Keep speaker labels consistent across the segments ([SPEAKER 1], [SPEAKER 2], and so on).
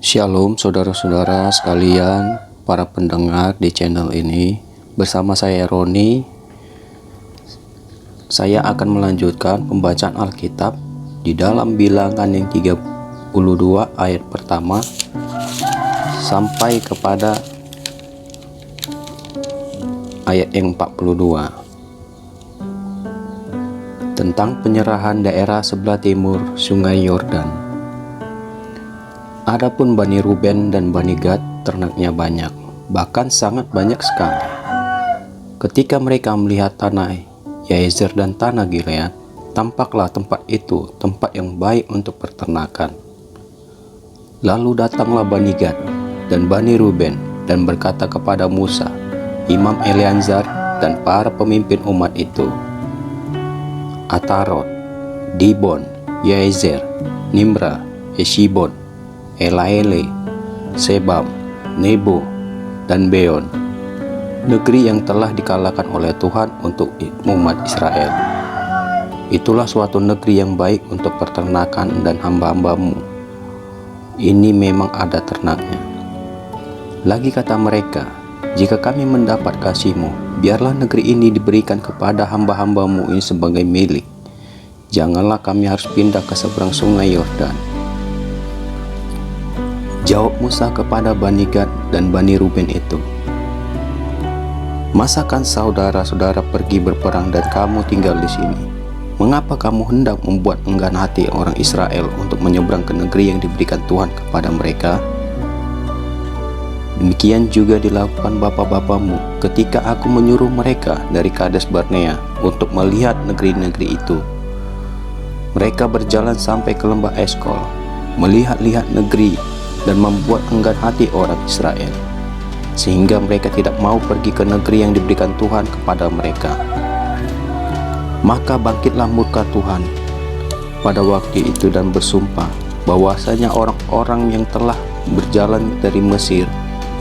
[SPEAKER 1] Shalom saudara-saudara sekalian, para pendengar di channel ini. Bersama saya Roni. Saya akan melanjutkan pembacaan Alkitab di dalam Bilangan yang 32 ayat pertama sampai kepada ayat yang 42 tentang penyerahan daerah sebelah timur Sungai Yordan. Adapun Bani Ruben dan Bani Gad ternaknya banyak, bahkan sangat banyak sekali. Ketika mereka melihat tanah Yazer dan tanah Gilead, tampaklah tempat itu tempat yang baik untuk peternakan. Lalu datanglah Bani Gad dan Bani Ruben dan berkata kepada Musa, Imam Eleazar dan para pemimpin umat itu, Atarot, Dibon, Yazer, Nimra, Heshibon, Elaele, Sebam, Nebo, dan Beon, negeri yang telah dikalahkan oleh Tuhan untuk umat Israel. Itulah suatu negeri yang baik untuk peternakan dan hamba-hambamu. Ini memang ada ternaknya. Lagi kata mereka, jika kami mendapat kasih-Mu, biarlah negeri ini diberikan kepada hamba-hambamu ini sebagai milik. Janganlah kami harus pindah ke seberang sungai Yordan. Jawab Musa kepada Bani Gad dan Bani Ruben itu, masakan saudara-saudara pergi berperang dan kamu tinggal di sini? Mengapa kamu hendak membuat enggan hati orang Israel untuk menyeberang ke negeri yang diberikan Tuhan kepada mereka? Demikian juga dilakukan bapa-bapamu ketika aku menyuruh mereka dari Kades Barnea untuk melihat negeri-negeri itu. Mereka berjalan sampai ke lembah Eskol, melihat-lihat negeri, dan membuat enggan hati orang Israel, sehingga mereka tidak mau pergi ke negeri yang diberikan Tuhan kepada mereka. Maka bangkitlah murka Tuhan pada waktu itu dan bersumpah bahwasanya orang-orang yang telah berjalan dari Mesir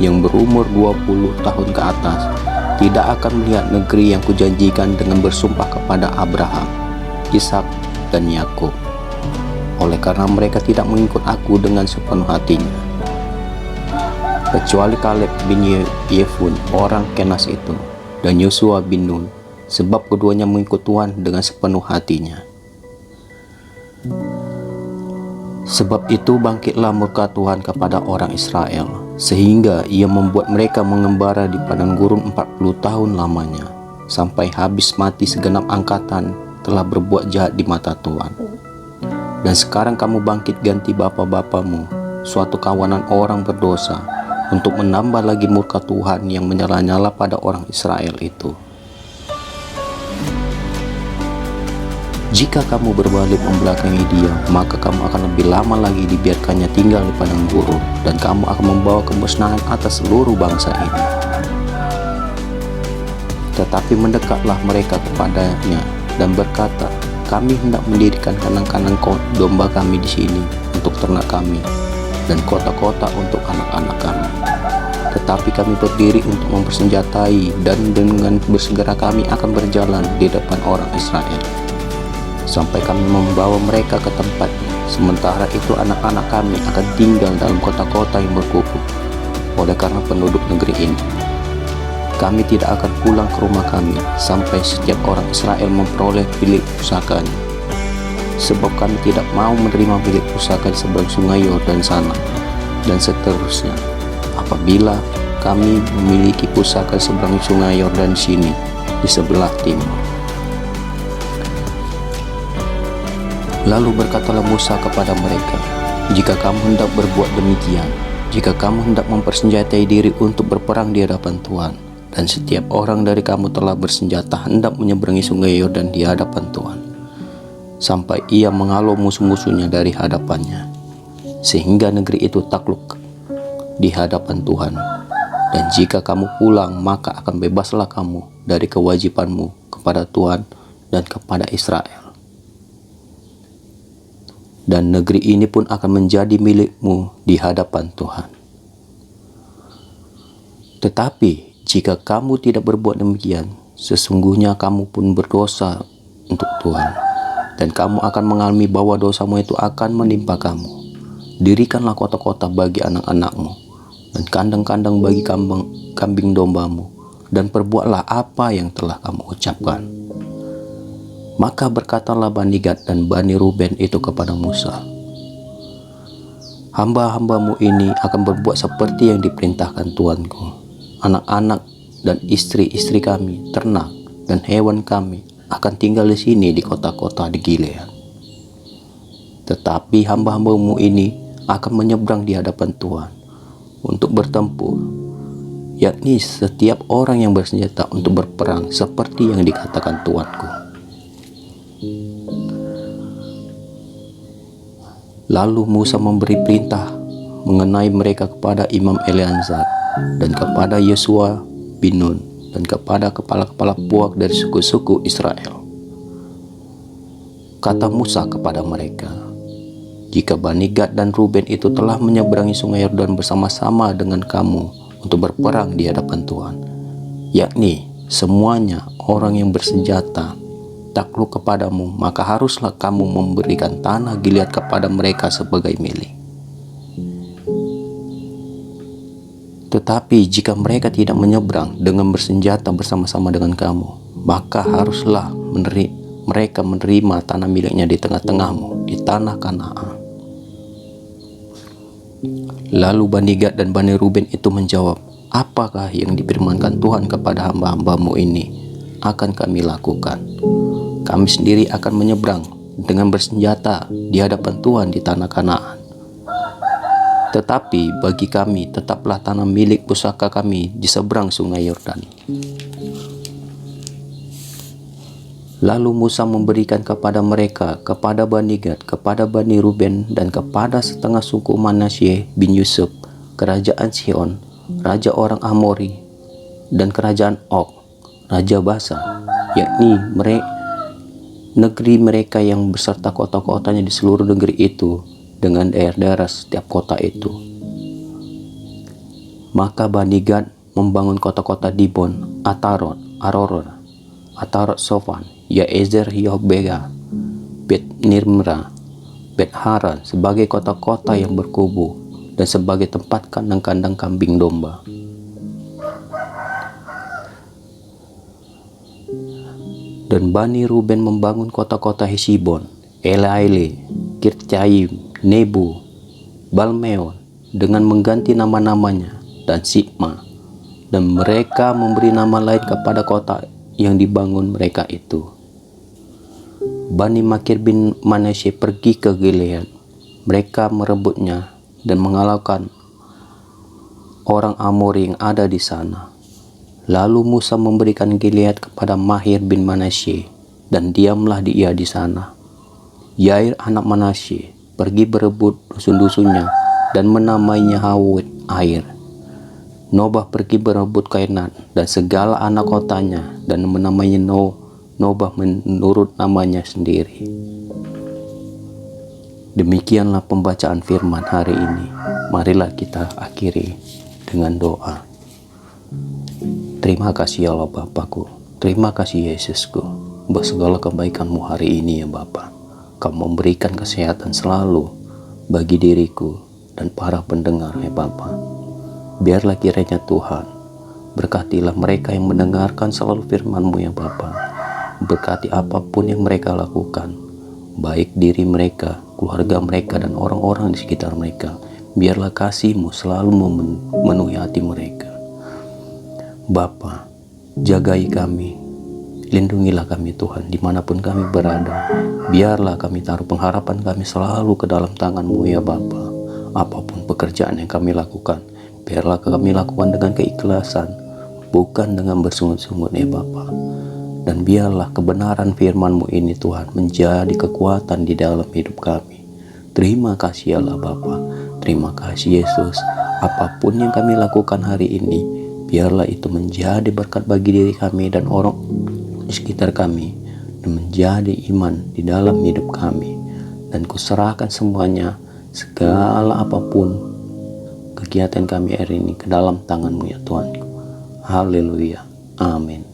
[SPEAKER 1] yang berumur 20 tahun ke atas tidak akan melihat negeri yang kujanjikan dengan bersumpah kepada Abraham, Ishak, dan Yakub, oleh karena mereka tidak mengikut aku dengan sepenuh hatinya, kecuali Kaleb bin Yefun orang Kenas itu dan Yosua bin Nun, sebab keduanya mengikut Tuhan dengan sepenuh hatinya. Sebab itu bangkitlah murka Tuhan kepada orang Israel, sehingga ia membuat mereka mengembara di padang gurun 40 tahun lamanya, sampai habis mati segenap angkatan telah berbuat jahat di mata Tuhan. Dan sekarang kamu bangkit ganti bapa-bapamu, suatu kawanan orang berdosa, untuk menambah lagi murka Tuhan yang menyala-nyala pada orang Israel itu. Jika kamu berbalik membelakangi dia, maka kamu akan lebih lama lagi dibiarkannya tinggal di padang gurun, dan kamu akan membawa kemusnahan atas seluruh bangsa ini. Tetapi mendekatlah mereka kepadanya dan berkata, kami hendak mendirikan kandang-kandang domba kami di sini untuk ternak kami dan kota-kota untuk anak-anak kami. Tetapi kami berdiri untuk mempersenjatai, dan dengan bersegera kami akan berjalan di depan orang Israel sampai kami membawa mereka ke tempatnya. Sementara itu anak-anak kami akan tinggal dalam kota-kota yang berkukuh oleh karena penduduk negeri ini. Kami tidak akan pulang ke rumah kami sampai setiap orang Israel memperoleh milik pusakanya, sebab kami tidak mau menerima milik pusaka di seberang sungai Yordan sana, dan seterusnya. Apabila kami memiliki pusaka di seberang sungai Yordan sini di sebelah timur. Lalu berkatalah Musa kepada mereka, jika kamu hendak berbuat demikian, jika kamu hendak mempersenjatai diri untuk berperang di hadapan Tuhan, dan setiap orang dari kamu telah bersenjata hendak menyeberangi sungai Yordan di hadapan Tuhan, sampai ia menghalau musuh-musuhnya dari hadapannya, sehingga negeri itu takluk di hadapan Tuhan. Dan jika kamu pulang, maka akan bebaslah kamu dari kewajibanmu kepada Tuhan dan kepada Israel. Dan negeri ini pun akan menjadi milikmu di hadapan Tuhan. Tetapi jika kamu tidak berbuat demikian, sesungguhnya kamu pun berdosa untuk Tuhan, dan kamu akan mengalami bahwa dosamu itu akan menimpa kamu. Dirikanlah kota-kota bagi anak-anakmu, dan kandang-kandang bagi kambing dombamu, dan perbuatlah apa yang telah kamu ucapkan. Maka berkatalah Bani Gad dan Bani Ruben itu kepada Musa, hamba-hambamu ini akan berbuat seperti yang diperintahkan Tuanku. Anak-anak dan istri-istri kami, ternak dan hewan kami akan tinggal di sini di kota-kota di Gilead. Tetapi hamba-hambamu ini akan menyeberang di hadapan Tuhan untuk bertempur, yakni setiap orang yang bersenjata untuk berperang seperti yang dikatakan Tuanku. Lalu Musa memberi perintah mengenai mereka kepada Imam Eleazar dan kepada Yosua bin Nun dan kepada kepala-kepala puak dari suku-suku Israel. Kata Musa kepada mereka, jika Bani Gad dan Ruben itu telah menyeberangi sungai Yordan bersama-sama dengan kamu untuk berperang di hadapan Tuhan, yakni semuanya orang yang bersenjata takluk kepadamu, maka haruslah kamu memberikan tanah Gilead kepada mereka sebagai milik. Tetapi jika mereka tidak menyeberang dengan bersenjata bersama-sama dengan kamu, maka haruslah mereka menerima tanah miliknya di tengah-tengahmu, di tanah Kanaan. Lalu Bani Gad dan Bani Ruben itu menjawab, apakah yang difirmankan Tuhan kepada hamba-hambamu ini akan kami lakukan. Kami sendiri akan menyeberang dengan bersenjata di hadapan Tuhan di tanah Kanaan. Tetapi bagi kami tetaplah tanah milik pusaka kami di seberang sungai Yordan. Lalu Musa memberikan kepada mereka, kepada Bani Gad, kepada Bani Ruben, dan kepada setengah suku Manasye bin Yusuf, kerajaan Sihon, raja orang Amori, dan kerajaan Og, raja Basan, yakni negeri mereka yang beserta kota-kotanya di seluruh negeri itu, dengan daerah-daerah setiap kota itu. Maka Bani Gad membangun kota-kota Dibon, Atarot, Arorot, Atarot Sofan, Yaezer, Yobega, Bet Nirmra, Bet Haran sebagai kota-kota yang berkubu dan sebagai tempat kandang-kandang kambing domba. Dan Bani Ruben membangun kota-kota Hesibon, Eleale, Kirtyaim, Nebu, Balmeon dengan mengganti nama-namanya, dan Sibma, dan mereka memberi nama lain kepada kota yang dibangun mereka itu. Bani Makir bin Manasye pergi ke Gilead. Mereka merebutnya dan mengalahkan orang Amori yang ada di sana. Lalu Musa memberikan Gilead kepada Mahir bin Manasye, dan diamlah dia di sana. Yair anak Manasye pergi berebut dusun-dusunnya dan menamainya Hawit Air. Nobah pergi berebut Kainat dan segala anak kotanya dan menamainya Nobah menurut namanya sendiri. Demikianlah pembacaan firman hari ini. Marilah kita akhiri dengan doa. Terima kasih ya Allah Bapakku, terima kasih Yesusku, buat segala kebaikan-Mu hari ini ya Bapa. Kau memberikan kesehatan selalu bagi diriku dan para pendengar ya Bapa. Biarlah kiranya Tuhan, berkatilah mereka yang mendengarkan selalu firman-Mu ya Bapa. Berkati apapun yang mereka lakukan, baik diri mereka, keluarga mereka, dan orang-orang di sekitar mereka. Biarlah kasih-Mu selalu memenuhi hati mereka. Bapa, jagai kami, lindungilah kami Tuhan dimanapun kami berada. Biarlah kami taruh pengharapan kami selalu ke dalam tangan-Mu ya Bapa. Apapun pekerjaan yang kami lakukan, biarlah kami lakukan dengan keikhlasan, bukan dengan bersungut-sungut ya Bapa. Dan biarlah kebenaran firman-Mu ini Tuhan menjadi kekuatan di dalam hidup kami. Terima kasih Allah Bapa, terima kasih Yesus. Apapun yang kami lakukan hari ini, biarlah itu menjadi berkat bagi diri kami dan orang di sekitar kami, dan menjadi iman di dalam hidup kami. Dan kuserahkan semuanya, segala apapun kegiatan kami hari ini ke dalam tangan-Mu ya Tuhan. Haleluya. Amin.